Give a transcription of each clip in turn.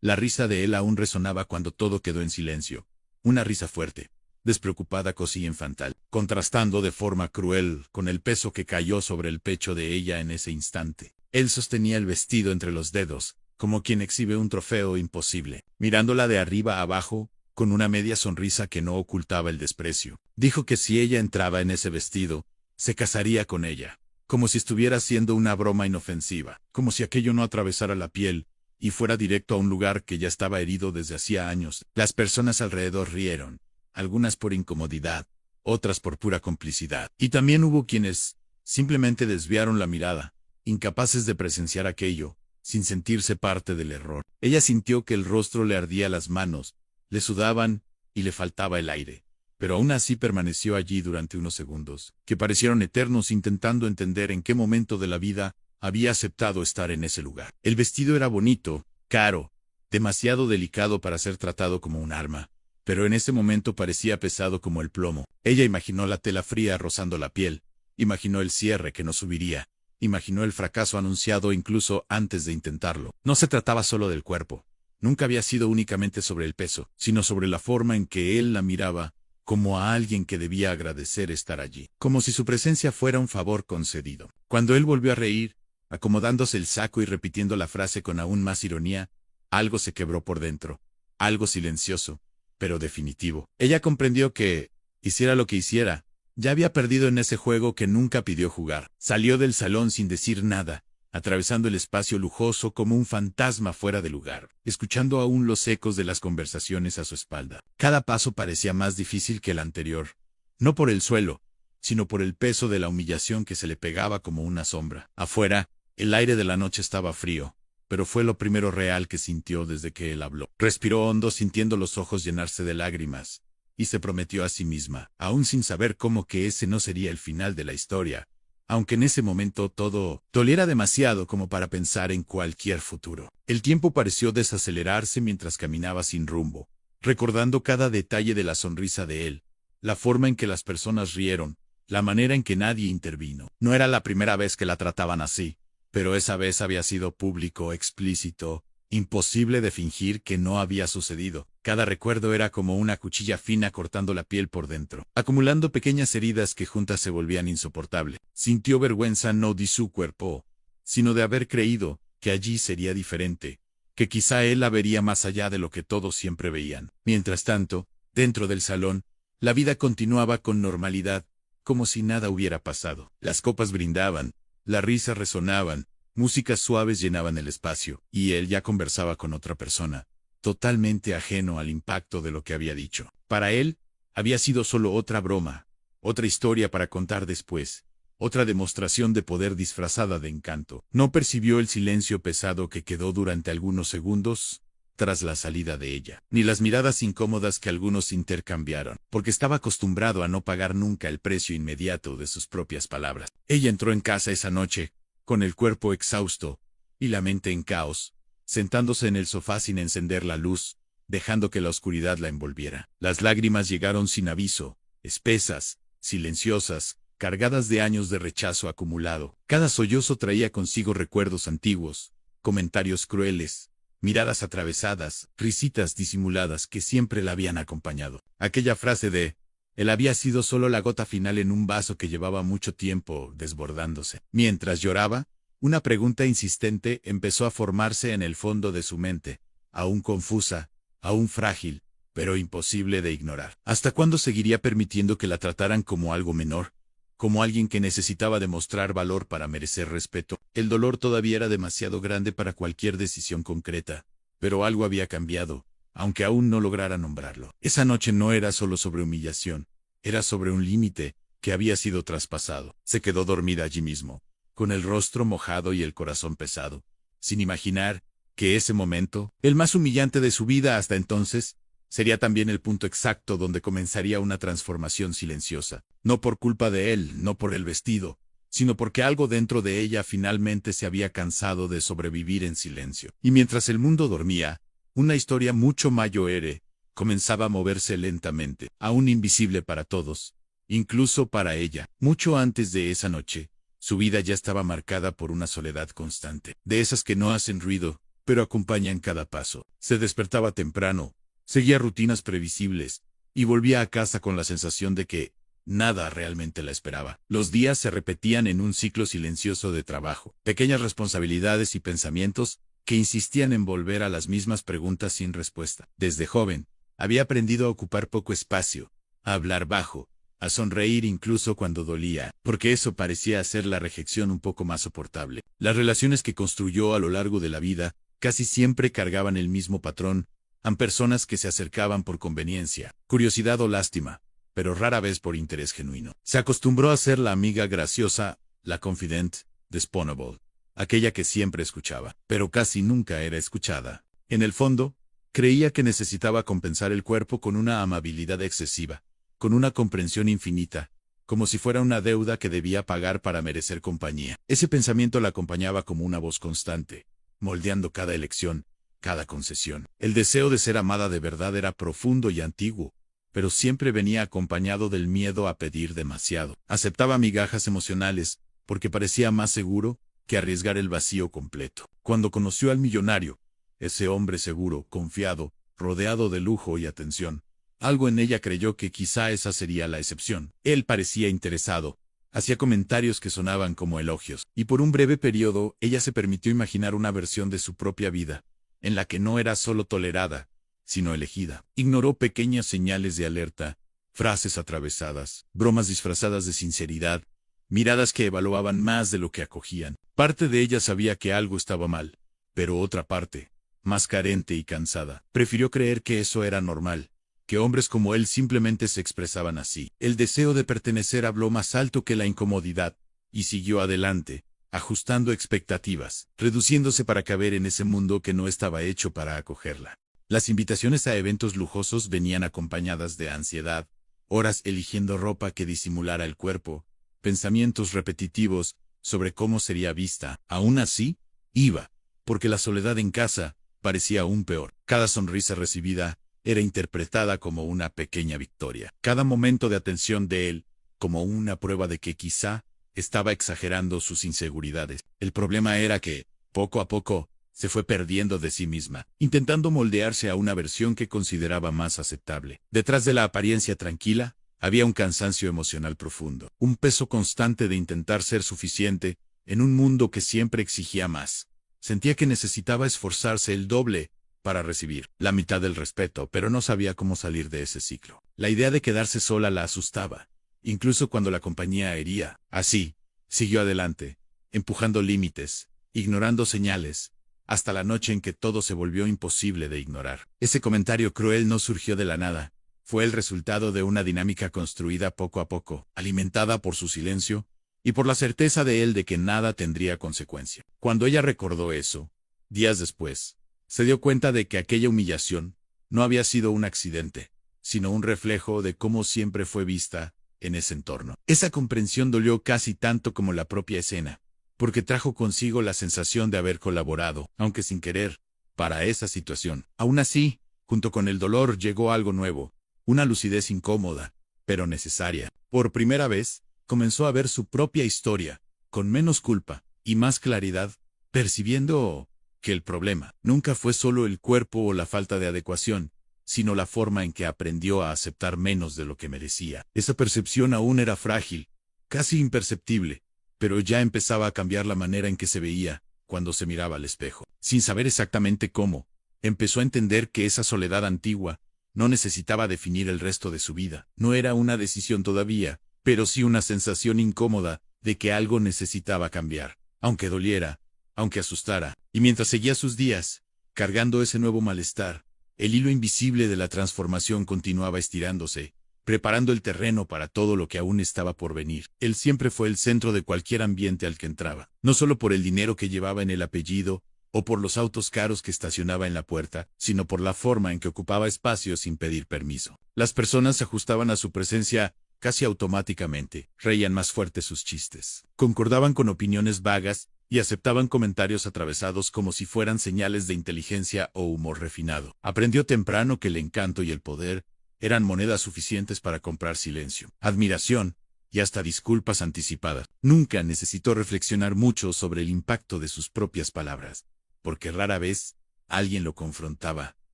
La risa de él aún resonaba cuando todo quedó en silencio. Una risa fuerte, despreocupada, casi infantil, contrastando de forma cruel con el peso que cayó sobre el pecho de ella en ese instante. Él sostenía el vestido entre los dedos, como quien exhibe un trofeo imposible, mirándola de arriba a abajo, con una media sonrisa que no ocultaba el desprecio. Dijo que si ella entraba en ese vestido, se casaría con ella, como si estuviera haciendo una broma inofensiva, como si aquello no atravesara la piel y fuera directo a un lugar que ya estaba herido desde hacía años. Las personas alrededor rieron, algunas por incomodidad, otras por pura complicidad. Y también hubo quienes simplemente desviaron la mirada, incapaces de presenciar aquello, sin sentirse parte del error. Ella sintió que el rostro le ardía, las manos le sudaban y le faltaba el aire, pero aún así permaneció allí durante unos segundos, que parecieron eternos, intentando entender en qué momento de la vida había aceptado estar en ese lugar. El vestido era bonito, caro, demasiado delicado para ser tratado como un arma, pero en ese momento parecía pesado como el plomo. Ella imaginó la tela fría rozando la piel, imaginó el cierre que no subiría, imaginó el fracaso anunciado incluso antes de intentarlo. No se trataba solo del cuerpo. Nunca había sido únicamente sobre el peso, sino sobre la forma en que él la miraba, como a alguien que debía agradecer estar allí, como si su presencia fuera un favor concedido. Cuando él volvió a reír, acomodándose el saco y repitiendo la frase con aún más ironía, algo se quebró por dentro, algo silencioso, pero definitivo. Ella comprendió que, hiciera lo que hiciera, ya había perdido en ese juego que nunca pidió jugar. Salió del salón sin decir nada, atravesando el espacio lujoso como un fantasma fuera de lugar, escuchando aún los ecos de las conversaciones a su espalda. Cada paso parecía más difícil que el anterior, no por el suelo, sino por el peso de la humillación que se le pegaba como una sombra. Afuera, el aire de la noche estaba frío, pero fue lo primero real que sintió desde que él habló. Respiró hondo, sintiendo los ojos llenarse de lágrimas, y se prometió a sí misma, aún sin saber cómo, que ese no sería el final de la historia, aunque en ese momento todo doliera demasiado como para pensar en cualquier futuro. El tiempo pareció desacelerarse mientras caminaba sin rumbo, recordando cada detalle de la sonrisa de él, la forma en que las personas rieron, la manera en que nadie intervino. No era la primera vez que la trataban así, pero esa vez había sido público, explícito, imposible de fingir que no había sucedido. Cada recuerdo era como una cuchilla fina cortando la piel por dentro, acumulando pequeñas heridas que juntas se volvían insoportables. Sintió vergüenza no de su cuerpo, sino de haber creído que allí sería diferente, que quizá él la vería más allá de lo que todos siempre veían. Mientras tanto, dentro del salón, la vida continuaba con normalidad, como si nada hubiera pasado. Las copas brindaban, las risas resonaban, músicas suaves llenaban el espacio, y él ya conversaba con otra persona, totalmente ajeno al impacto de lo que había dicho. Para él, había sido solo otra broma, otra historia para contar después, otra demostración de poder disfrazada de encanto. No percibió el silencio pesado que quedó durante algunos segundos tras la salida de ella, ni las miradas incómodas que algunos intercambiaron, porque estaba acostumbrado a no pagar nunca el precio inmediato de sus propias palabras. Ella entró en casa esa noche, con el cuerpo exhausto y la mente en caos, sentándose en el sofá sin encender la luz, dejando que la oscuridad la envolviera. Las lágrimas llegaron sin aviso, espesas, silenciosas, cargadas de años de rechazo acumulado. Cada sollozo traía consigo recuerdos antiguos, comentarios crueles, miradas atravesadas, risitas disimuladas que siempre la habían acompañado. Aquella frase de él había sido solo la gota final en un vaso que llevaba mucho tiempo desbordándose. Mientras lloraba, una pregunta insistente empezó a formarse en el fondo de su mente, aún confusa, aún frágil, pero imposible de ignorar. ¿Hasta cuándo seguiría permitiendo que la trataran como algo menor? Como alguien que necesitaba demostrar valor para merecer respeto. El dolor todavía era demasiado grande para cualquier decisión concreta, pero algo había cambiado, aunque aún no lograra nombrarlo. Esa noche no era solo sobre humillación, era sobre un límite que había sido traspasado. Se quedó dormida allí mismo, con el rostro mojado y el corazón pesado, sin imaginar que ese momento, el más humillante de su vida hasta entonces, sería también el punto exacto donde comenzaría una transformación silenciosa. No por culpa de él, no por el vestido, sino porque algo dentro de ella finalmente se había cansado de sobrevivir en silencio. Y mientras el mundo dormía, una historia mucho mayor comenzaba a moverse lentamente, aún invisible para todos, incluso para ella. Mucho antes de esa noche, su vida ya estaba marcada por una soledad constante, de esas que no hacen ruido, pero acompañan cada paso. Se despertaba temprano, seguía rutinas previsibles, y volvía a casa con la sensación de que nada realmente la esperaba. Los días se repetían en un ciclo silencioso de trabajo, pequeñas responsabilidades y pensamientos que insistían en volver a las mismas preguntas sin respuesta. Desde joven, había aprendido a ocupar poco espacio, a hablar bajo, a sonreír incluso cuando dolía, porque eso parecía hacer la rejección un poco más soportable. Las relaciones que construyó a lo largo de la vida casi siempre cargaban el mismo patrón, a personas que se acercaban por conveniencia, curiosidad o lástima, pero rara vez por interés genuino. Se acostumbró a ser la amiga graciosa, la confident, disposable, aquella que siempre escuchaba, pero casi nunca era escuchada. En el fondo, creía que necesitaba compensar el cuerpo con una amabilidad excesiva, con una comprensión infinita, como si fuera una deuda que debía pagar para merecer compañía. Ese pensamiento la acompañaba como una voz constante, moldeando cada elección, cada concesión. El deseo de ser amada de verdad era profundo y antiguo, pero siempre venía acompañado del miedo a pedir demasiado. Aceptaba migajas emocionales, porque parecía más seguro que arriesgar el vacío completo. Cuando conoció al millonario, ese hombre seguro, confiado, rodeado de lujo y atención, algo en ella creyó que quizá esa sería la excepción. Él parecía interesado, hacía comentarios que sonaban como elogios, y por un breve periodo ella se permitió imaginar una versión de su propia vida, en la que no era solo tolerada, sino elegida. Ignoró pequeñas señales de alerta, frases atravesadas, bromas disfrazadas de sinceridad, miradas que evaluaban más de lo que acogían. Parte de ella sabía que algo estaba mal, pero otra parte, más carente y cansada, prefirió creer que eso era normal, que hombres como él simplemente se expresaban así. El deseo de pertenecer habló más alto que la incomodidad, y siguió adelante, ajustando expectativas, reduciéndose para caber en ese mundo que no estaba hecho para acogerla. Las invitaciones a eventos lujosos venían acompañadas de ansiedad, horas eligiendo ropa que disimulara el cuerpo, pensamientos repetitivos sobre cómo sería vista. Aún así, iba, porque la soledad en casa parecía aún peor. Cada sonrisa recibida era interpretada como una pequeña victoria. Cada momento de atención de él, como una prueba de que quizá estaba exagerando sus inseguridades. El problema era que, poco a poco, se fue perdiendo de sí misma, intentando moldearse a una versión que consideraba más aceptable. Detrás de la apariencia tranquila, había un cansancio emocional profundo, un peso constante de intentar ser suficiente en un mundo que siempre exigía más. Sentía que necesitaba esforzarse el doble para recibir la mitad del respeto, pero no sabía cómo salir de ese ciclo. La idea de quedarse sola la asustaba, incluso cuando la compañía hería. Así, siguió adelante, empujando límites, ignorando señales, hasta la noche en que todo se volvió imposible de ignorar. Ese comentario cruel no surgió de la nada, fue el resultado de una dinámica construida poco a poco, alimentada por su silencio, y por la certeza de él de que nada tendría consecuencia. Cuando ella recordó eso, días después, se dio cuenta de que aquella humillación no había sido un accidente, sino un reflejo de cómo siempre fue vista en ese entorno. Esa comprensión dolió casi tanto como la propia escena, porque trajo consigo la sensación de haber colaborado, aunque sin querer, para esa situación. Aún así, junto con el dolor llegó algo nuevo, una lucidez incómoda, pero necesaria. Por primera vez, comenzó a ver su propia historia, con menos culpa y más claridad, percibiendo que el problema nunca fue solo el cuerpo o la falta de adecuación, sino la forma en que aprendió a aceptar menos de lo que merecía. Esa percepción aún era frágil, casi imperceptible, pero ya empezaba a cambiar la manera en que se veía cuando se miraba al espejo. Sin saber exactamente cómo, empezó a entender que esa soledad antigua no necesitaba definir el resto de su vida. No era una decisión todavía, pero sí una sensación incómoda de que algo necesitaba cambiar, aunque doliera, aunque asustara. Y mientras seguía sus días, cargando ese nuevo malestar, el hilo invisible de la transformación continuaba estirándose, preparando el terreno para todo lo que aún estaba por venir. Él siempre fue el centro de cualquier ambiente al que entraba, no solo por el dinero que llevaba en el apellido, o por los autos caros que estacionaba en la puerta, sino por la forma en que ocupaba espacio sin pedir permiso. Las personas se ajustaban a su presencia casi automáticamente, reían más fuerte sus chistes, concordaban con opiniones vagas y aceptaban comentarios atravesados como si fueran señales de inteligencia o humor refinado. Aprendió temprano que el encanto y el poder eran monedas suficientes para comprar silencio, admiración y hasta disculpas anticipadas. Nunca necesitó reflexionar mucho sobre el impacto de sus propias palabras, porque rara vez alguien lo confrontaba,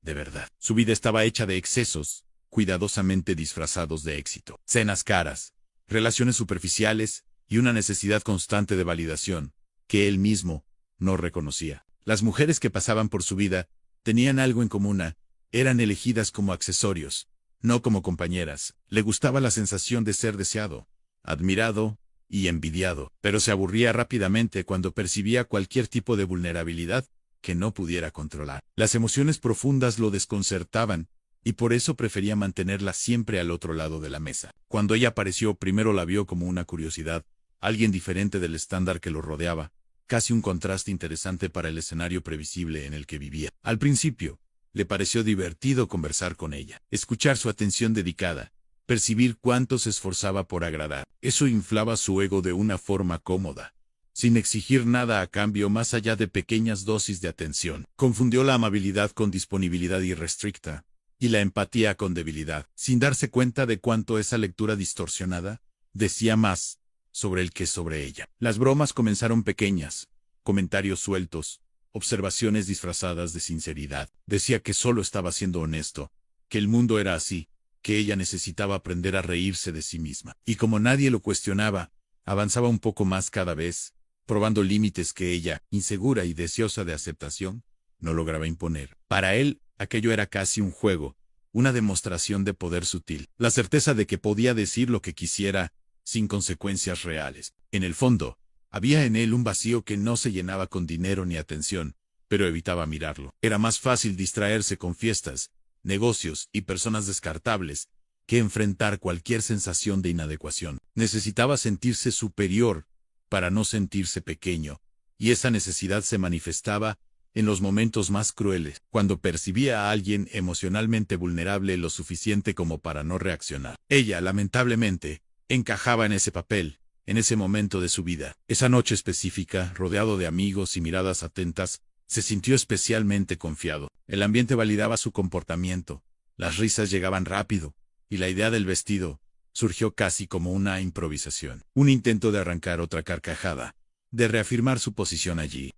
de verdad. Su vida estaba hecha de excesos, cuidadosamente disfrazados de éxito. Cenas caras, relaciones superficiales y una necesidad constante de validación, que él mismo no reconocía. Las mujeres que pasaban por su vida tenían algo en común, eran elegidas como accesorios, no como compañeras. Le gustaba la sensación de ser deseado, admirado y envidiado, pero se aburría rápidamente cuando percibía cualquier tipo de vulnerabilidad que no pudiera controlar. Las emociones profundas lo desconcertaban, y por eso prefería mantenerla siempre al otro lado de la mesa. Cuando ella apareció, primero la vio como una curiosidad, alguien diferente del estándar que lo rodeaba, casi un contraste interesante para el escenario previsible en el que vivía. Al principio, le pareció divertido conversar con ella, escuchar su atención dedicada, percibir cuánto se esforzaba por agradar. Eso inflaba su ego de una forma cómoda, sin exigir nada a cambio más allá de pequeñas dosis de atención. Confundió la amabilidad con disponibilidad irrestricta, y la empatía con debilidad, sin darse cuenta de cuánto esa lectura distorsionada decía más sobre él que sobre ella. Las bromas comenzaron pequeñas, comentarios sueltos, observaciones disfrazadas de sinceridad. Decía que solo estaba siendo honesto, que el mundo era así, que ella necesitaba aprender a reírse de sí misma. Y como nadie lo cuestionaba, avanzaba un poco más cada vez, probando límites que ella, insegura y deseosa de aceptación, no lograba imponer. Para él, aquello era casi un juego, una demostración de poder sutil, la certeza de que podía decir lo que quisiera, sin consecuencias reales. En el fondo, había en él un vacío que no se llenaba con dinero ni atención, pero evitaba mirarlo. Era más fácil distraerse con fiestas, negocios y personas descartables, que enfrentar cualquier sensación de inadecuación. Necesitaba sentirse superior para no sentirse pequeño, y esa necesidad se manifestaba en los momentos más crueles, cuando percibía a alguien emocionalmente vulnerable lo suficiente como para no reaccionar. Ella, lamentablemente, encajaba en ese papel, en ese momento de su vida. Esa noche específica, rodeado de amigos y miradas atentas, se sintió especialmente confiado. El ambiente validaba su comportamiento, las risas llegaban rápido, y la idea del vestido surgió casi como una improvisación. Un intento de arrancar otra carcajada, de reafirmar su posición allí.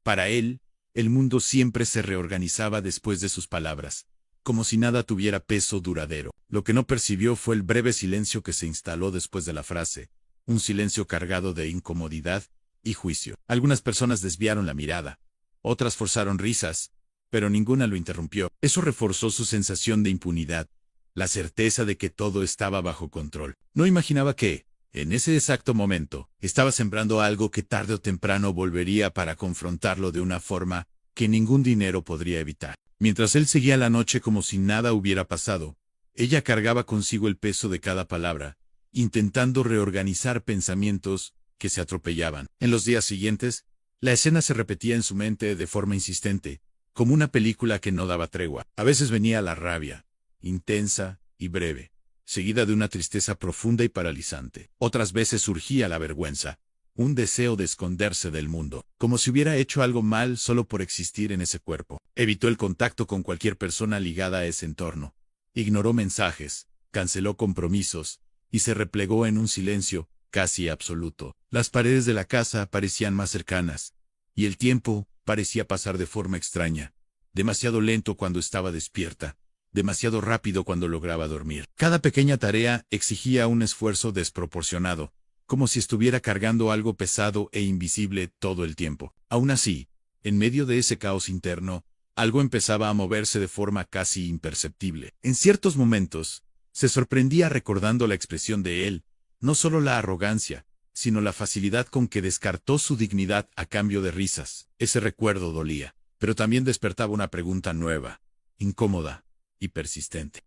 Para él, el mundo siempre se reorganizaba después de sus palabras, como si nada tuviera peso duradero. Lo que no percibió fue el breve silencio que se instaló después de la frase, un silencio cargado de incomodidad y juicio. Algunas personas desviaron la mirada, otras forzaron risas, pero ninguna lo interrumpió. Eso reforzó su sensación de impunidad, la certeza de que todo estaba bajo control. No imaginaba que, en ese exacto momento, estaba sembrando algo que tarde o temprano volvería para confrontarlo de una forma que ningún dinero podría evitar. Mientras él seguía la noche como si nada hubiera pasado, ella cargaba consigo el peso de cada palabra, intentando reorganizar pensamientos que se atropellaban. En los días siguientes, la escena se repetía en su mente de forma insistente, como una película que no daba tregua. A veces venía la rabia, intensa y breve, seguida de una tristeza profunda y paralizante. Otras veces surgía la vergüenza, un deseo de esconderse del mundo, como si hubiera hecho algo mal solo por existir en ese cuerpo. Evitó el contacto con cualquier persona ligada a ese entorno. Ignoró mensajes, canceló compromisos, y se replegó en un silencio casi absoluto. Las paredes de la casa parecían más cercanas, y el tiempo parecía pasar de forma extraña, demasiado lento cuando estaba despierta, demasiado rápido cuando lograba dormir. Cada pequeña tarea exigía un esfuerzo desproporcionado, como si estuviera cargando algo pesado e invisible todo el tiempo. Aún así, en medio de ese caos interno, algo empezaba a moverse de forma casi imperceptible. En ciertos momentos, se sorprendía recordando la expresión de él, no solo la arrogancia, sino la facilidad con que descartó su dignidad a cambio de risas. Ese recuerdo dolía, pero también despertaba una pregunta nueva, incómoda y persistente.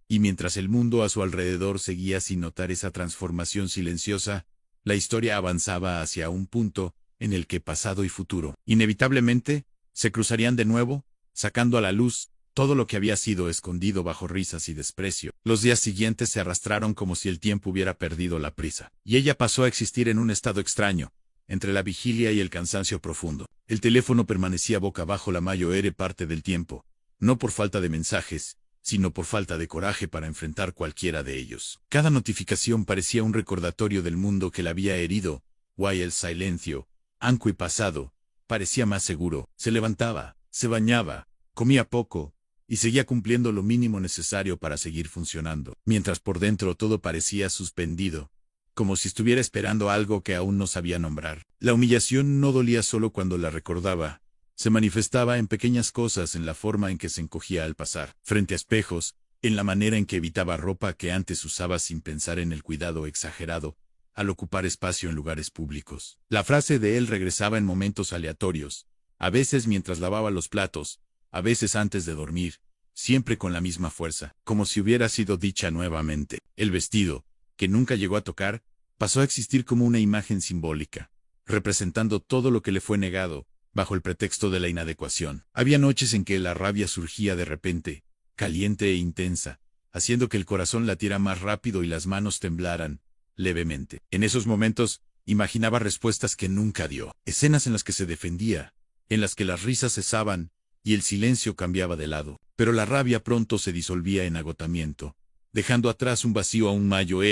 Y mientras el mundo a su alrededor seguía sin notar esa transformación silenciosa, la historia avanzaba hacia un punto en el que pasado y futuro, inevitablemente, se cruzarían de nuevo, sacando a la luz todo lo que había sido escondido bajo risas y desprecio. Los días siguientes se arrastraron como si el tiempo hubiera perdido la prisa, y ella pasó a existir en un estado extraño, entre la vigilia y el cansancio profundo. El teléfono permanecía boca abajo la mayor parte del tiempo, no por falta de mensajes, sino por falta de coraje para enfrentar cualquiera de ellos. Cada notificación parecía un recordatorio del mundo que la había herido, guay el silencio, anco y pasado, parecía más seguro. Se levantaba, se bañaba, comía poco, y seguía cumpliendo lo mínimo necesario para seguir funcionando, mientras por dentro todo parecía suspendido, como si estuviera esperando algo que aún no sabía nombrar. La humillación no dolía solo cuando la recordaba, se manifestaba en pequeñas cosas, en la forma en que se encogía al pasar frente a espejos, en la manera en que evitaba ropa que antes usaba sin pensar en el cuidado exagerado, al ocupar espacio en lugares públicos. La frase de él regresaba en momentos aleatorios, a veces mientras lavaba los platos, a veces antes de dormir, siempre con la misma fuerza, como si hubiera sido dicha nuevamente. El vestido, que nunca llegó a tocar, pasó a existir como una imagen simbólica, representando todo lo que le fue negado, bajo el pretexto de la inadecuación. Había noches en que la rabia surgía de repente, caliente e intensa, haciendo que el corazón latiera más rápido y las manos temblaran, levemente. En esos momentos, imaginaba respuestas que nunca dio, escenas en las que se defendía, en las que las risas cesaban, y el silencio cambiaba de lado. Pero la rabia pronto se disolvía en agotamiento, dejando atrás un vacío aún mayor,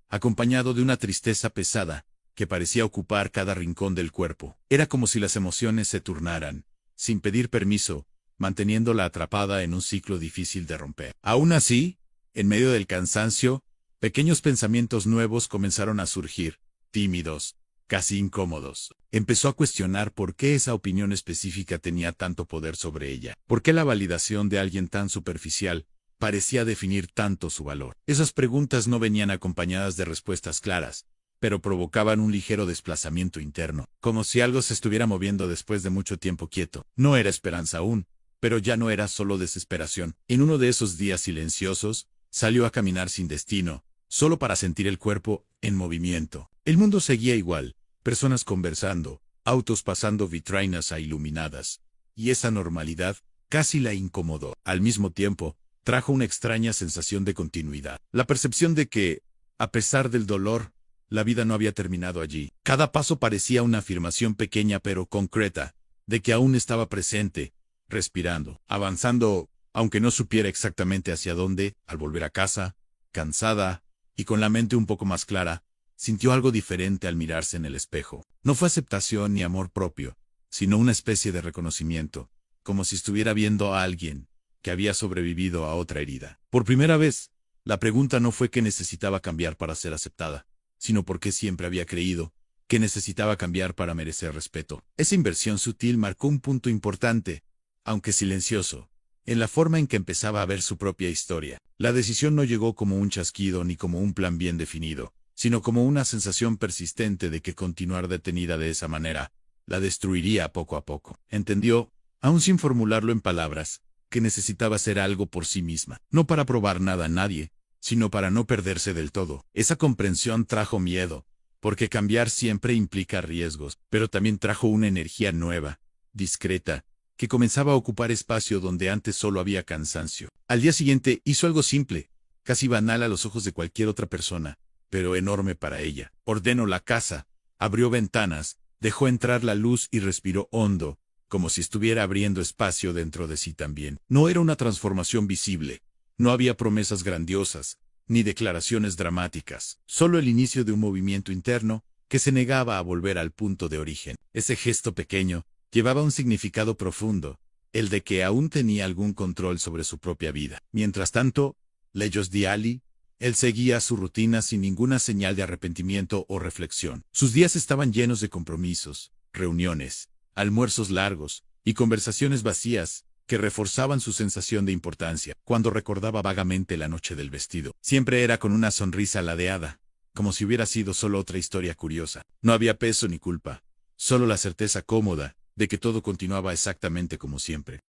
acompañado de una tristeza pesada, que parecía ocupar cada rincón del cuerpo. Era como si las emociones se turnaran, sin pedir permiso, manteniéndola atrapada en un ciclo difícil de romper. Aún así, en medio del cansancio, pequeños pensamientos nuevos comenzaron a surgir, tímidos, casi incómodos. Empezó a cuestionar por qué esa opinión específica tenía tanto poder sobre ella, por qué la validación de alguien tan superficial parecía definir tanto su valor. Esas preguntas no venían acompañadas de respuestas claras, pero provocaban un ligero desplazamiento interno, como si algo se estuviera moviendo después de mucho tiempo quieto. No era esperanza aún, pero ya no era solo desesperación. En uno de esos días silenciosos, salió a caminar sin destino, solo para sentir el cuerpo en movimiento. El mundo seguía igual, personas conversando, autos pasando, vitrinas iluminadas, y esa normalidad casi la incomodó. Al mismo tiempo, trajo una extraña sensación de continuidad. La percepción de que, a pesar del dolor, la vida no había terminado allí. Cada paso parecía una afirmación pequeña pero concreta, de que aún estaba presente, respirando, avanzando, aunque no supiera exactamente hacia dónde. Al volver a casa, cansada, y con la mente un poco más clara, sintió algo diferente al mirarse en el espejo. No fue aceptación ni amor propio, sino una especie de reconocimiento, como si estuviera viendo a alguien que había sobrevivido a otra herida. Por primera vez, la pregunta no fue qué necesitaba cambiar para ser aceptada, sino porque siempre había creído que necesitaba cambiar para merecer respeto. Esa inversión sutil marcó un punto importante, aunque silencioso, en la forma en que empezaba a ver su propia historia. La decisión no llegó como un chasquido ni como un plan bien definido, sino como una sensación persistente de que continuar detenida de esa manera la destruiría poco a poco. Entendió, aún sin formularlo en palabras, que necesitaba hacer algo por sí misma, no para probar nada a nadie, sino para no perderse del todo. Esa comprensión trajo miedo, porque cambiar siempre implica riesgos, pero también trajo una energía nueva, discreta, que comenzaba a ocupar espacio donde antes solo había cansancio. Al día siguiente hizo algo simple, casi banal a los ojos de cualquier otra persona, pero enorme para ella. Ordenó la casa, abrió ventanas, dejó entrar la luz y respiró hondo, como si estuviera abriendo espacio dentro de sí también. No era una transformación visible, no había promesas grandiosas, ni declaraciones dramáticas, solo el inicio de un movimiento interno que se negaba a volver al punto de origen. Ese gesto pequeño llevaba un significado profundo, el de que aún tenía algún control sobre su propia vida. Mientras tanto, lejos de Ali, él seguía su rutina sin ninguna señal de arrepentimiento o reflexión. Sus días estaban llenos de compromisos, reuniones, almuerzos largos y conversaciones vacías que reforzaban su sensación de importancia. Cuando recordaba vagamente la noche del vestido, siempre era con una sonrisa ladeada, como si hubiera sido solo otra historia curiosa. No había peso ni culpa, solo la certeza cómoda de que todo continuaba exactamente como siempre.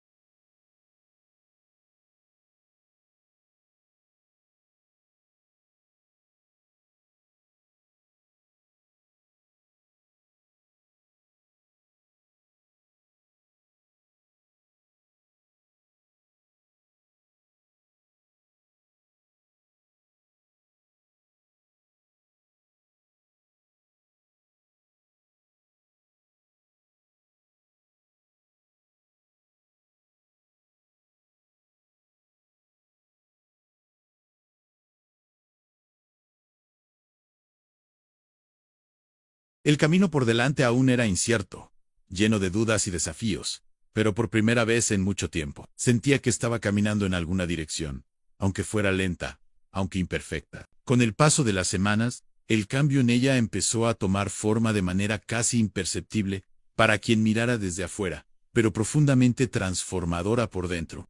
El camino por delante aún era incierto, lleno de dudas y desafíos, pero por primera vez en mucho tiempo, sentía que estaba caminando en alguna dirección, aunque fuera lenta, aunque imperfecta. Con el paso de las semanas, el cambio en ella empezó a tomar forma de manera casi imperceptible para quien mirara desde afuera, pero profundamente transformadora por dentro.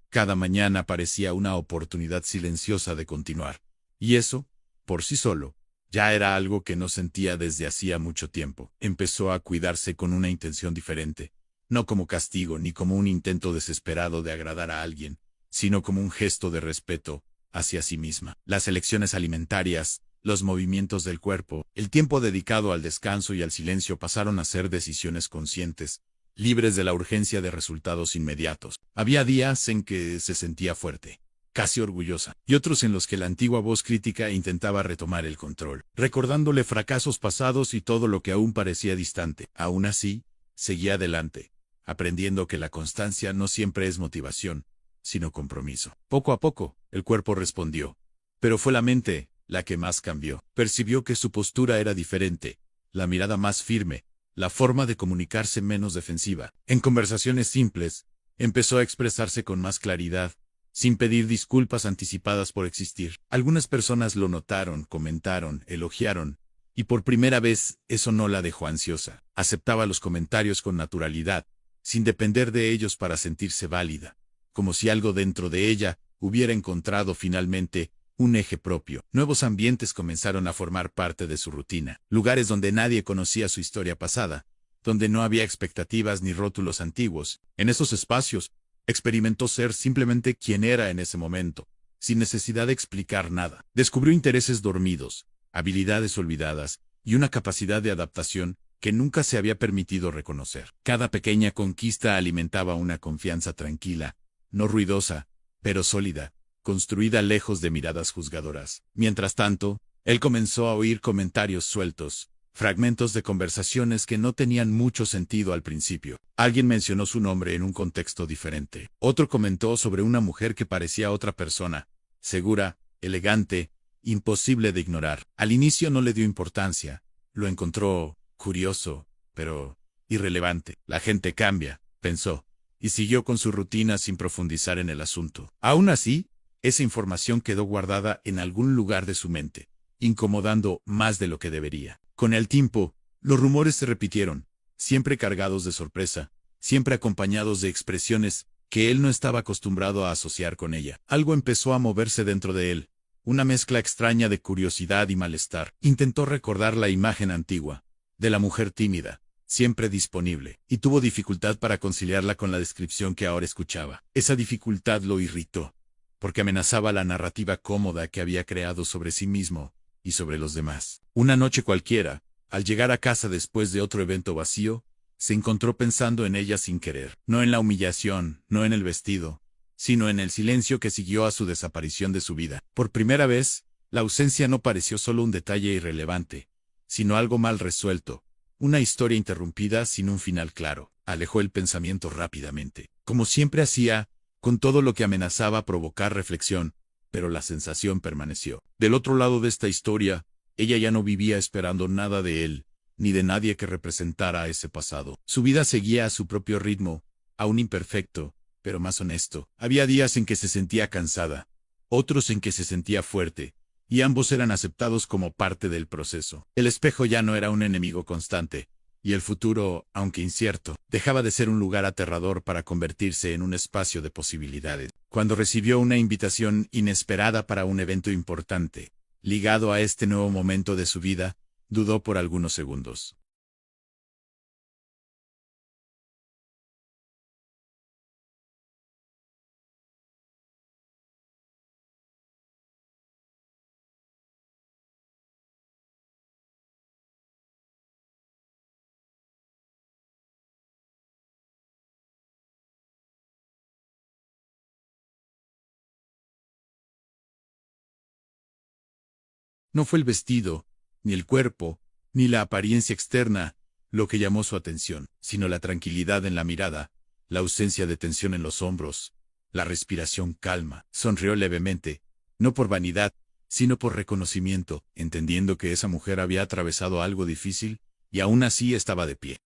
Cada mañana parecía una oportunidad silenciosa de continuar. Y eso, por sí solo, ya era algo que no sentía desde hacía mucho tiempo. Empezó a cuidarse con una intención diferente, no como castigo ni como un intento desesperado de agradar a alguien, sino como un gesto de respeto hacia sí misma. Las elecciones alimentarias, los movimientos del cuerpo, el tiempo dedicado al descanso y al silencio pasaron a ser decisiones conscientes, libres de la urgencia de resultados inmediatos. Había días en que se sentía fuerte, casi orgullosa, y otros en los que la antigua voz crítica intentaba retomar el control, recordándole fracasos pasados y todo lo que aún parecía distante. Aún así, seguía adelante, aprendiendo que la constancia no siempre es motivación, sino compromiso. Poco a poco, el cuerpo respondió, pero fue la mente la que más cambió. Percibió que su postura era diferente, la mirada más firme, la forma de comunicarse menos defensiva. En conversaciones simples, empezó a expresarse con más claridad, sin pedir disculpas anticipadas por existir. Algunas personas lo notaron, comentaron, elogiaron, y por primera vez eso no la dejó ansiosa. Aceptaba los comentarios con naturalidad, sin depender de ellos para sentirse válida, como si algo dentro de ella hubiera encontrado finalmente un eje propio. Nuevos ambientes comenzaron a formar parte de su rutina, lugares donde nadie conocía su historia pasada, donde no había expectativas ni rótulos antiguos. En esos espacios, experimentó ser simplemente quien era en ese momento, sin necesidad de explicar nada. Descubrió intereses dormidos, habilidades olvidadas y una capacidad de adaptación que nunca se había permitido reconocer. Cada pequeña conquista alimentaba una confianza tranquila, no ruidosa, pero sólida, construida lejos de miradas juzgadoras. Mientras tanto, él comenzó a oír comentarios sueltos, fragmentos de conversaciones que no tenían mucho sentido al principio. Alguien mencionó su nombre en un contexto diferente. Otro comentó sobre una mujer que parecía otra persona, segura, elegante, imposible de ignorar. Al inicio no le dio importancia, lo encontró curioso, pero irrelevante. La gente cambia, pensó, y siguió con su rutina sin profundizar en el asunto. Aún así, esa información quedó guardada en algún lugar de su mente, incomodando más de lo que debería. Con el tiempo, los rumores se repitieron, siempre cargados de sorpresa, siempre acompañados de expresiones que él no estaba acostumbrado a asociar con ella. Algo empezó a moverse dentro de él, una mezcla extraña de curiosidad y malestar. Intentó recordar la imagen antigua, de la mujer tímida, siempre disponible, y tuvo dificultad para conciliarla con la descripción que ahora escuchaba. Esa dificultad lo irritó, porque amenazaba la narrativa cómoda que había creado sobre sí mismo y sobre los demás. Una noche cualquiera, al llegar a casa después de otro evento vacío, se encontró pensando en ella sin querer, no en la humillación, no en el vestido, sino en el silencio que siguió a su desaparición de su vida. Por primera vez, la ausencia no pareció solo un detalle irrelevante, sino algo mal resuelto, una historia interrumpida sin un final claro. Alejó el pensamiento rápidamente, como siempre hacía, con todo lo que amenazaba provocar reflexión, pero la sensación permaneció. Del otro lado de esta historia, ella ya no vivía esperando nada de él, ni de nadie que representara ese pasado. Su vida seguía a su propio ritmo, aún imperfecto, pero más honesto. Había días en que se sentía cansada, otros en que se sentía fuerte, y ambos eran aceptados como parte del proceso. El espejo ya no era un enemigo constante, y el futuro, aunque incierto, dejaba de ser un lugar aterrador para convertirse en un espacio de posibilidades. Cuando recibió una invitación inesperada para un evento importante, ligado a este nuevo momento de su vida, dudó por algunos segundos. No fue el vestido, ni el cuerpo, ni la apariencia externa lo que llamó su atención, sino la tranquilidad en la mirada, la ausencia de tensión en los hombros, la respiración calma. Sonrió levemente, no por vanidad, sino por reconocimiento, entendiendo que esa mujer había atravesado algo difícil, y aún así estaba de pie.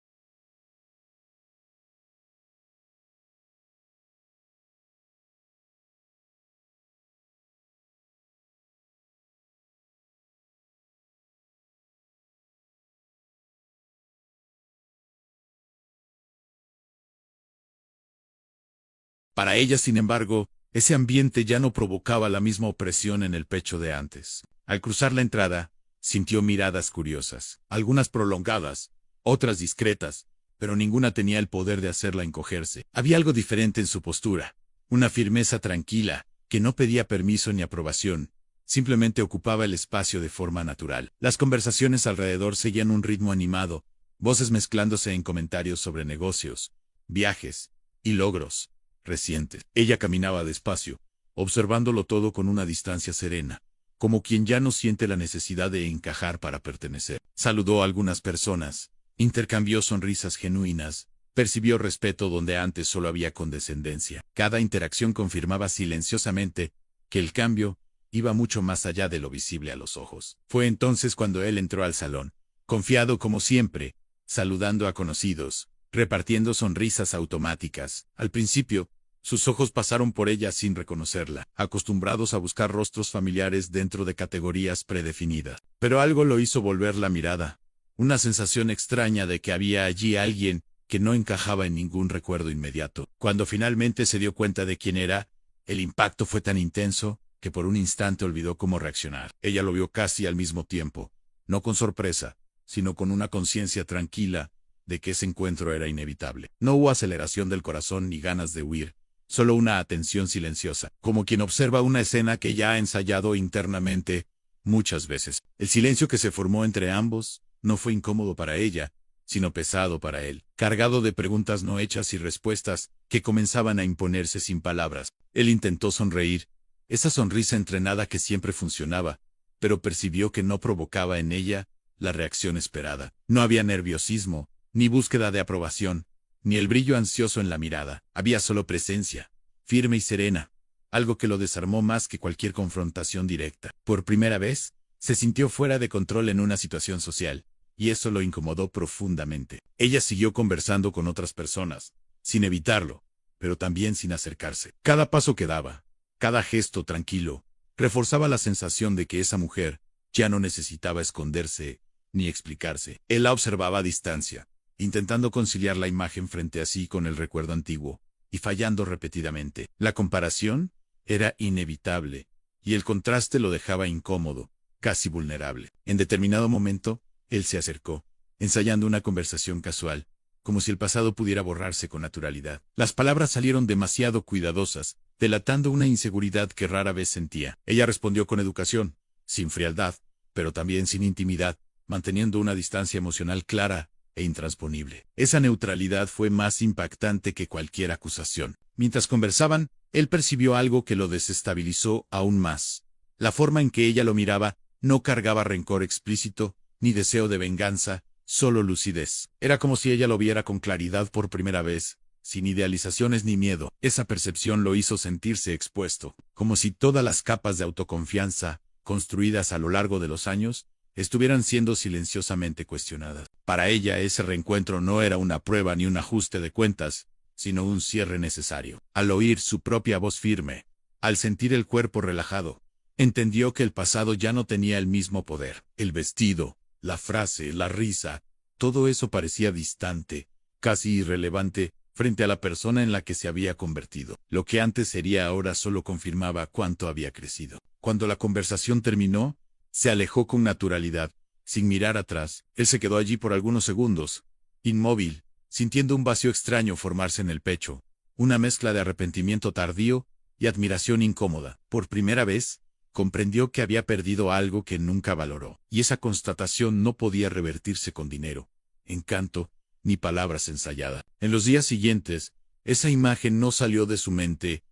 Para ella, sin embargo, ese ambiente ya no provocaba la misma opresión en el pecho de antes. Al cruzar la entrada, sintió miradas curiosas, algunas prolongadas, otras discretas, pero ninguna tenía el poder de hacerla encogerse. Había algo diferente en su postura, una firmeza tranquila, que no pedía permiso ni aprobación, simplemente ocupaba el espacio de forma natural. Las conversaciones alrededor seguían un ritmo animado, voces mezclándose en comentarios sobre negocios, viajes y logros recientes. Ella caminaba despacio, observándolo todo con una distancia serena, como quien ya no siente la necesidad de encajar para pertenecer. Saludó a algunas personas, intercambió sonrisas genuinas, percibió respeto donde antes solo había condescendencia. Cada interacción confirmaba silenciosamente que el cambio iba mucho más allá de lo visible a los ojos. Fue entonces cuando él entró al salón, confiado como siempre, saludando a conocidos, repartiendo sonrisas automáticas. Al principio, sus ojos pasaron por ella sin reconocerla, acostumbrados a buscar rostros familiares dentro de categorías predefinidas. Pero algo lo hizo volver la mirada, una sensación extraña de que había allí alguien que no encajaba en ningún recuerdo inmediato. Cuando finalmente se dio cuenta de quién era, el impacto fue tan intenso que por un instante olvidó cómo reaccionar. Ella lo vio casi al mismo tiempo, no con sorpresa, sino con una conciencia tranquila de que ese encuentro era inevitable. No hubo aceleración del corazón ni ganas de huir, solo una atención silenciosa, como quien observa una escena que ya ha ensayado internamente muchas veces. El silencio que se formó entre ambos no fue incómodo para ella, sino pesado para él, cargado de preguntas no hechas y respuestas que comenzaban a imponerse sin palabras. Él intentó sonreír, esa sonrisa entrenada que siempre funcionaba, pero percibió que no provocaba en ella la reacción esperada. No había nerviosismo, ni búsqueda de aprobación, ni el brillo ansioso en la mirada. Había solo presencia, firme y serena, algo que lo desarmó más que cualquier confrontación directa. Por primera vez, se sintió fuera de control en una situación social, y eso lo incomodó profundamente. Ella siguió conversando con otras personas, sin evitarlo, pero también sin acercarse. Cada paso que daba, cada gesto tranquilo, reforzaba la sensación de que esa mujer ya no necesitaba esconderse ni explicarse. Él la observaba a distancia, intentando conciliar la imagen frente a sí con el recuerdo antiguo, y fallando repetidamente. La comparación era inevitable, y el contraste lo dejaba incómodo, casi vulnerable. En determinado momento, él se acercó, ensayando una conversación casual, como si el pasado pudiera borrarse con naturalidad. Las palabras salieron demasiado cuidadosas, delatando una inseguridad que rara vez sentía. Ella respondió con educación, sin frialdad, pero también sin intimidad, manteniendo una distancia emocional clara e intransponible. Esa neutralidad fue más impactante que cualquier acusación. Mientras conversaban, él percibió algo que lo desestabilizó aún más. La forma en que ella lo miraba no cargaba rencor explícito, ni deseo de venganza, solo lucidez. Era como si ella lo viera con claridad por primera vez, sin idealizaciones ni miedo. Esa percepción lo hizo sentirse expuesto, como si todas las capas de autoconfianza, construidas a lo largo de los años, estuvieran siendo silenciosamente cuestionadas. Para ella ese reencuentro no era una prueba ni un ajuste de cuentas, sino un cierre necesario. Al oír su propia voz firme, al sentir el cuerpo relajado, entendió que el pasado ya no tenía el mismo poder. El vestido, la frase, la risa, todo eso parecía distante, casi irrelevante, frente a la persona en la que se había convertido. Lo que antes sería ahora solo confirmaba cuánto había crecido. Cuando la conversación terminó, se alejó con naturalidad, sin mirar atrás. Él se quedó allí por algunos segundos, inmóvil, sintiendo un vacío extraño formarse en el pecho, una mezcla de arrepentimiento tardío y admiración incómoda. Por primera vez, comprendió que había perdido algo que nunca valoró, y esa constatación no podía revertirse con dinero, encanto, ni palabras ensayadas. En los días siguientes, esa imagen no salió de su mente,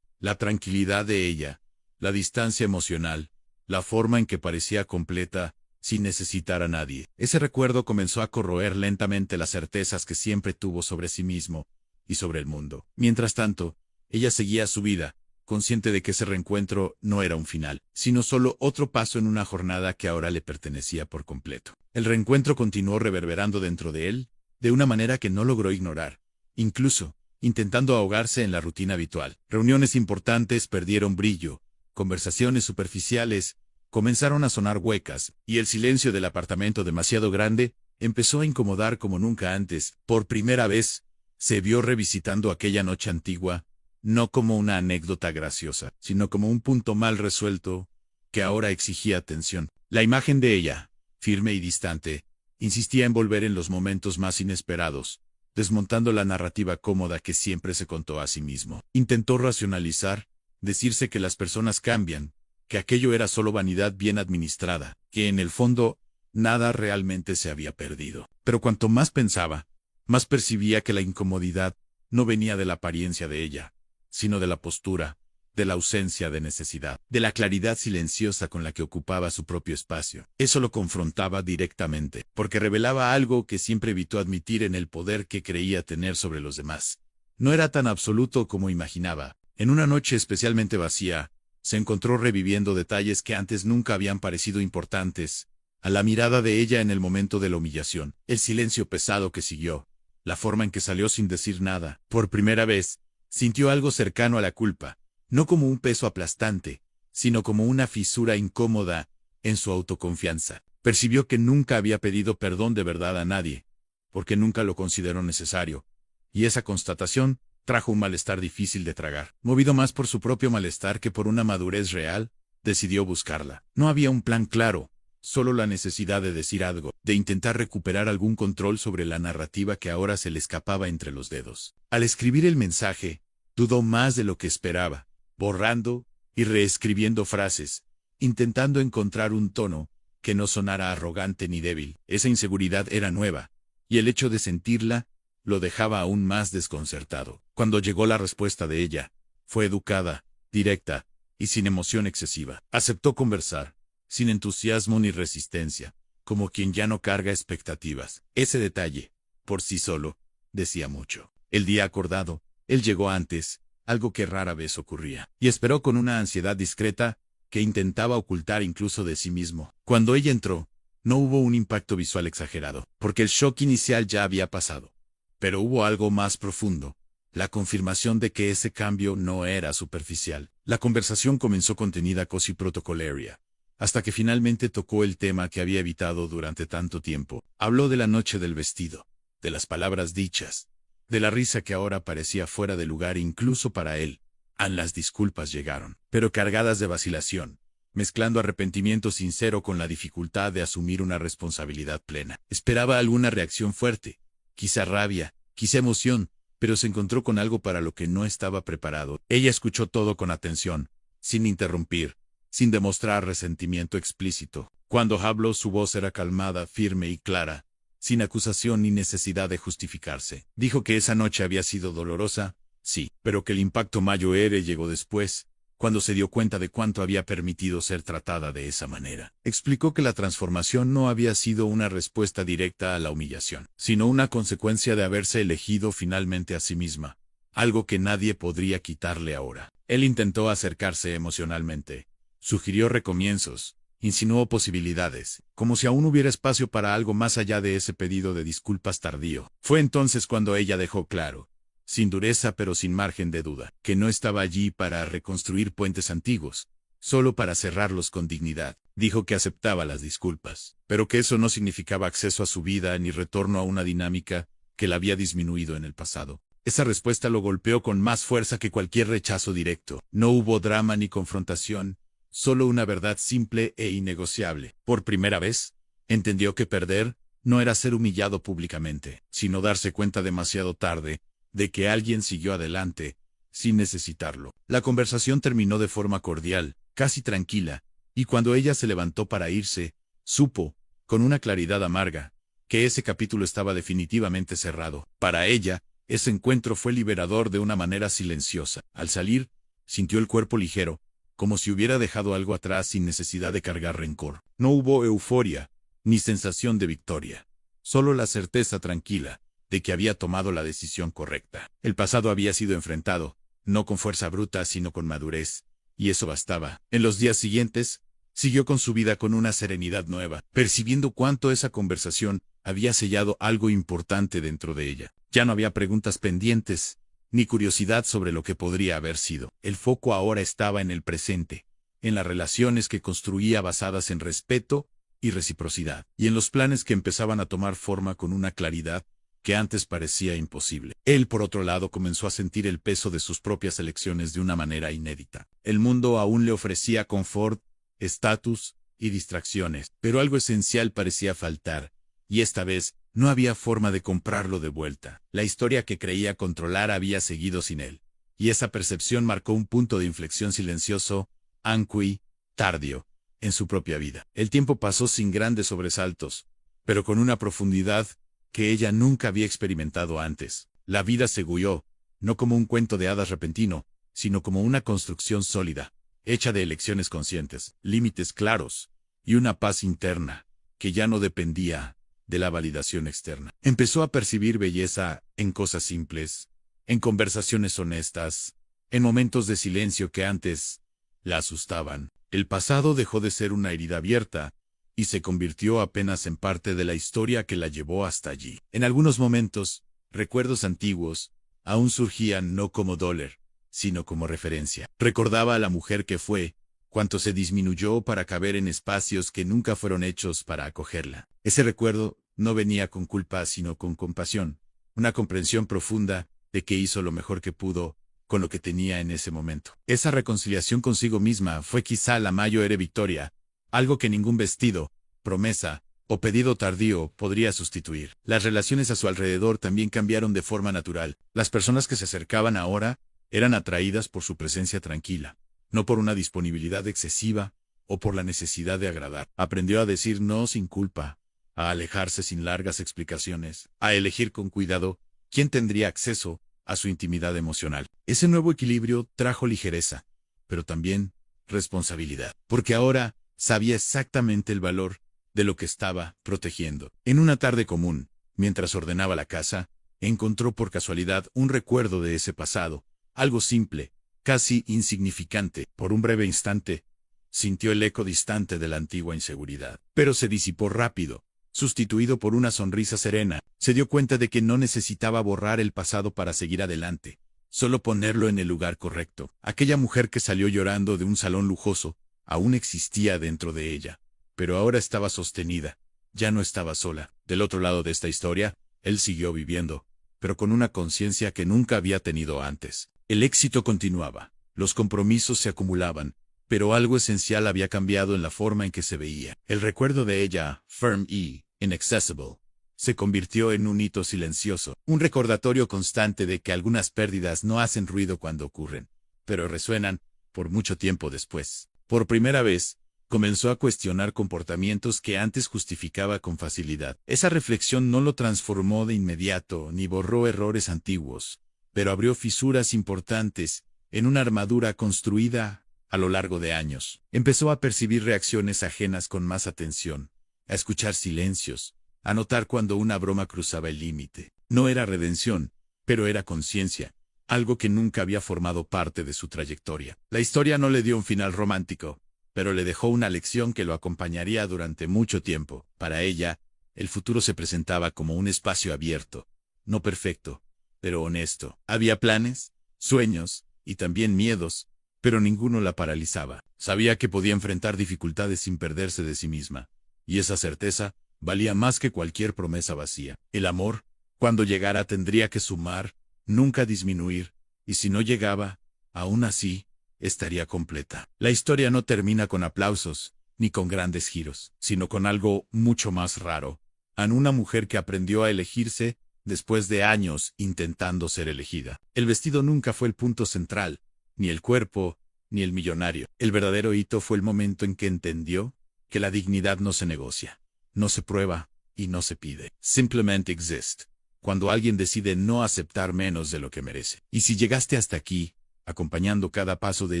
la tranquilidad de ella, la distancia emocional, la forma en que parecía completa, sin necesitar a nadie. Ese recuerdo comenzó a corroer lentamente las certezas que siempre tuvo sobre sí mismo y sobre el mundo. Mientras tanto, ella seguía su vida, consciente de que ese reencuentro no era un final, sino solo otro paso en una jornada que ahora le pertenecía por completo. El reencuentro continuó reverberando dentro de él, de una manera que no logró ignorar, incluso intentando ahogarse en la rutina habitual. Reuniones importantes perdieron brillo, conversaciones superficiales comenzaron a sonar huecas, y el silencio del apartamento demasiado grande empezó a incomodar como nunca antes. Por primera vez, se vio revisitando aquella noche antigua, no como una anécdota graciosa, sino como un punto mal resuelto, que ahora exigía atención. La imagen de ella, firme y distante, insistía en volver en los momentos más inesperados, desmontando la narrativa cómoda que siempre se contó a sí mismo. Intentó racionalizar, decirse que las personas cambian, que aquello era solo vanidad bien administrada, que en el fondo, nada realmente se había perdido. Pero cuanto más pensaba, más percibía que la incomodidad no venía de la apariencia de ella, sino de la postura, de la ausencia de necesidad, de la claridad silenciosa con la que ocupaba su propio espacio. Eso lo confrontaba directamente, porque revelaba algo que siempre evitó admitir en el poder que creía tener sobre los demás. No era tan absoluto como imaginaba. En una noche especialmente vacía, se encontró reviviendo detalles que antes nunca habían parecido importantes, a la mirada de ella en el momento de la humillación, el silencio pesado que siguió, la forma en que salió sin decir nada. Por primera vez, sintió algo cercano a la culpa, no como un peso aplastante, sino como una fisura incómoda en su autoconfianza. Percibió que nunca había pedido perdón de verdad a nadie, porque nunca lo consideró necesario, y esa constatación trajo un malestar difícil de tragar. Movido más por su propio malestar que por una madurez real, decidió buscarla. No había un plan claro, solo la necesidad de decir algo, de intentar recuperar algún control sobre la narrativa que ahora se le escapaba entre los dedos. Al escribir el mensaje, dudó más de lo que esperaba, borrando y reescribiendo frases, intentando encontrar un tono que no sonara arrogante ni débil. Esa inseguridad era nueva, y el hecho de sentirla lo dejaba aún más desconcertado. Cuando llegó la respuesta de ella, fue educada, directa y sin emoción excesiva. Aceptó conversar, sin entusiasmo ni resistencia, como quien ya no carga expectativas. Ese detalle, por sí solo, decía mucho. El día acordado, él llegó antes, algo que rara vez ocurría, y esperó con una ansiedad discreta que intentaba ocultar incluso de sí mismo. Cuando ella entró, no hubo un impacto visual exagerado, porque el shock inicial ya había pasado. Pero hubo algo más profundo, la confirmación de que ese cambio no era superficial. La conversación comenzó contenida casi protocolaria, hasta que finalmente tocó el tema que había evitado durante tanto tiempo. Habló de la noche del vestido, de las palabras dichas, de la risa que ahora parecía fuera de lugar incluso para él. Las disculpas llegaron, pero cargadas de vacilación, mezclando arrepentimiento sincero con la dificultad de asumir una responsabilidad plena. Esperaba alguna reacción fuerte, quizá rabia, quizá emoción, pero se encontró con algo para lo que no estaba preparado. Ella escuchó todo con atención, sin interrumpir, sin demostrar resentimiento explícito. Cuando habló, su voz era calmada, firme y clara, sin acusación ni necesidad de justificarse. Dijo que esa noche había sido dolorosa, sí, pero que el impacto mayor llegó después, cuando se dio cuenta de cuánto había permitido ser tratada de esa manera. Explicó que la transformación no había sido una respuesta directa a la humillación, sino una consecuencia de haberse elegido finalmente a sí misma, algo que nadie podría quitarle ahora. Él intentó acercarse emocionalmente, sugirió recomienzos, insinuó posibilidades, como si aún hubiera espacio para algo más allá de ese pedido de disculpas tardío. Fue entonces cuando ella dejó claro, sin dureza pero sin margen de duda, que no estaba allí para reconstruir puentes antiguos, solo para cerrarlos con dignidad. Dijo que aceptaba las disculpas, pero que eso no significaba acceso a su vida ni retorno a una dinámica que la había disminuido en el pasado. Esa respuesta lo golpeó con más fuerza que cualquier rechazo directo. No hubo drama ni confrontación, solo una verdad simple e innegociable. Por primera vez, entendió que perder no era ser humillado públicamente, sino darse cuenta demasiado tarde de que alguien siguió adelante, sin necesitarlo. La conversación terminó de forma cordial, casi tranquila, y cuando ella se levantó para irse, supo, con una claridad amarga, que ese capítulo estaba definitivamente cerrado. Para ella, ese encuentro fue liberador de una manera silenciosa. Al salir, sintió el cuerpo ligero, como si hubiera dejado algo atrás sin necesidad de cargar rencor. No hubo euforia, ni sensación de victoria, solo la certeza tranquila de que había tomado la decisión correcta. El pasado había sido enfrentado, no con fuerza bruta, sino con madurez, y eso bastaba. En los días siguientes, siguió con su vida con una serenidad nueva, percibiendo cuánto esa conversación había sellado algo importante dentro de ella. Ya no había preguntas pendientes, ni curiosidad sobre lo que podría haber sido. El foco ahora estaba en el presente, en las relaciones que construía basadas en respeto y reciprocidad, y en los planes que empezaban a tomar forma con una claridad que antes parecía imposible. Él, por otro lado, comenzó a sentir el peso de sus propias elecciones de una manera inédita. El mundo aún le ofrecía confort, estatus y distracciones, pero algo esencial parecía faltar, y esta vez no había forma de comprarlo de vuelta. La historia que creía controlar había seguido sin él, y esa percepción marcó un punto de inflexión silencioso, anqui, tardío, en su propia vida. El tiempo pasó sin grandes sobresaltos, pero con una profundidad que ella nunca había experimentado antes. La vida se guió, no como un cuento de hadas repentino, sino como una construcción sólida, hecha de elecciones conscientes, límites claros, y una paz interna, que ya no dependía de la validación externa. Empezó a percibir belleza en cosas simples, en conversaciones honestas, en momentos de silencio que antes la asustaban. El pasado dejó de ser una herida abierta, y se convirtió apenas en parte de la historia que la llevó hasta allí. En algunos momentos, recuerdos antiguos aún surgían no como dolor, sino como referencia. Recordaba a la mujer que fue, cuánto se disminuyó para caber en espacios que nunca fueron hechos para acogerla. Ese recuerdo no venía con culpa, sino con compasión, una comprensión profunda de que hizo lo mejor que pudo con lo que tenía en ese momento. Esa reconciliación consigo misma fue quizá la mayor victoria, algo que ningún vestido, promesa o pedido tardío podría sustituir. Las relaciones a su alrededor también cambiaron de forma natural. Las personas que se acercaban ahora eran atraídas por su presencia tranquila, no por una disponibilidad excesiva o por la necesidad de agradar. Aprendió a decir no sin culpa, a alejarse sin largas explicaciones, a elegir con cuidado quién tendría acceso a su intimidad emocional. Ese nuevo equilibrio trajo ligereza, pero también responsabilidad, porque ahora sabía exactamente el valor de lo que estaba protegiendo. En una tarde común, mientras ordenaba la casa, encontró por casualidad un recuerdo de ese pasado, algo simple, casi insignificante. Por un breve instante, sintió el eco distante de la antigua inseguridad, pero se disipó rápido, sustituido por una sonrisa serena. Se dio cuenta de que no necesitaba borrar el pasado para seguir adelante, solo ponerlo en el lugar correcto. Aquella mujer que salió llorando de un salón lujoso aún existía dentro de ella, pero ahora estaba sostenida, ya no estaba sola. Del otro lado de esta historia, él siguió viviendo, pero con una conciencia que nunca había tenido antes. El éxito continuaba, los compromisos se acumulaban, pero algo esencial había cambiado en la forma en que se veía. El recuerdo de ella, firm y inaccessible, se convirtió en un hito silencioso, un recordatorio constante de que algunas pérdidas no hacen ruido cuando ocurren, pero resuenan por mucho tiempo después. Por primera vez, comenzó a cuestionar comportamientos que antes justificaba con facilidad. Esa reflexión no lo transformó de inmediato ni borró errores antiguos, pero abrió fisuras importantes en una armadura construida a lo largo de años. Empezó a percibir reacciones ajenas con más atención, a escuchar silencios, a notar cuando una broma cruzaba el límite. No era redención, pero era conciencia, algo que nunca había formado parte de su trayectoria. La historia no le dio un final romántico, pero le dejó una lección que lo acompañaría durante mucho tiempo. Para ella, el futuro se presentaba como un espacio abierto, no perfecto, pero honesto. Había planes, sueños y también miedos, pero ninguno la paralizaba. Sabía que podía enfrentar dificultades sin perderse de sí misma, y esa certeza valía más que cualquier promesa vacía. El amor, cuando llegara, tendría que sumar, nunca disminuir, y si no llegaba, aún así, estaría completa. La historia no termina con aplausos, ni con grandes giros, sino con algo mucho más raro. En una mujer que aprendió a elegirse después de años intentando ser elegida. El vestido nunca fue el punto central, ni el cuerpo, ni el millonario. El verdadero hito fue el momento en que entendió que la dignidad no se negocia, no se prueba y no se pide. Simplemente exist. Cuando alguien decide no aceptar menos de lo que merece. Y si llegaste hasta aquí, acompañando cada paso de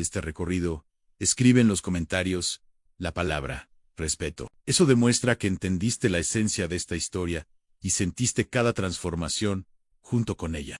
este recorrido, Escribe en los comentarios la palabra respeto. Eso demuestra que entendiste la esencia de esta historia y sentiste cada transformación junto con ella.